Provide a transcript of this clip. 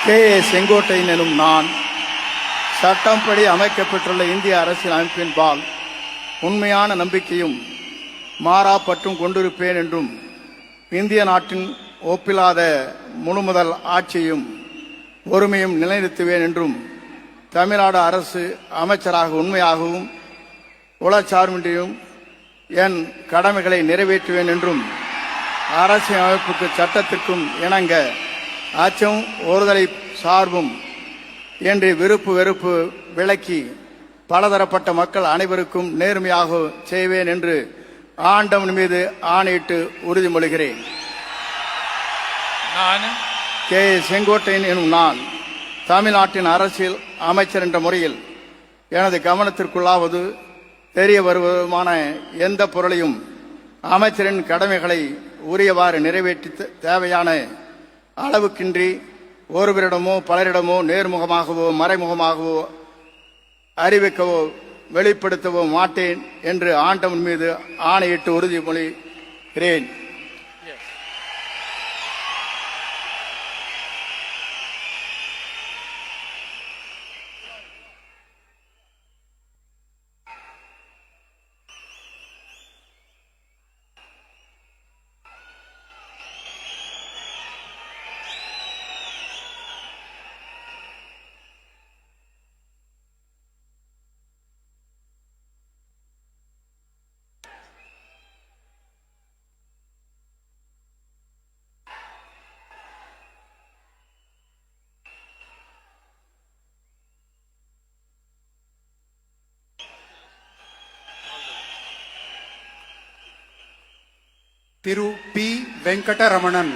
K. Sengottaiyan எனும் நான் சட்டப்படி அமைக்கப்பட்டுள்ள இந்திய அரசியல் அமைப்பின்பால் உண்மையான நம்பிக்கையும் மாறாப்பற்றும் கொண்டிருப்பேன் என்றும் இந்திய நாட்டின் ஒப்பில்லாத முழுமுதல் ஆட்சியும் ஒருமையும் நிலைநிறுத்துவேன் என்றும் தமிழ்நாடு அரசு அமைச்சராக உண்மையாகவும் உளச்சார்பின்றியும் என் கடமைகளை நிறைவேற்றுவேன் என்றும் அரசியல் அமைப்புக்கு சட்டத்திற்கும் இணங்க அச்சம் ஒருதலை சார்பும் என்று விருப்பு வெறுப்பு விலக்கி பலதரப்பட்ட மக்கள் அனைவருக்கும் நேர்மையாக செய்வேன் என்று ஆண்டவன் மீது ஆணையிட்டு உறுதிமொழிகிறேன். நான் கே. செங்கோட்டையன் எனும் நான் தமிழ்நாட்டின் அரசியல் அமைச்சர் என்ற முறையில் எனது கவனத்திற்குள்ளாவது தெரிய வருவதுமான எந்த பொருளையும் அமைச்சரின் கடமைகளை உரியவாறு நிறைவேற்றி தேவையான அளவுக்கின்றி ஒருவரிடமோ பலரிடமோ நேர்முகமாகவோ மறைமுகமாகவோ அறிவிக்கவோ வெளிப்படுத்தவோ மாட்டேன் என்று ஆண்டவன் மீது ஆணையிட்டு உறுதிமொழிகிறேன். திரு பி. வெங்கடரமணன்.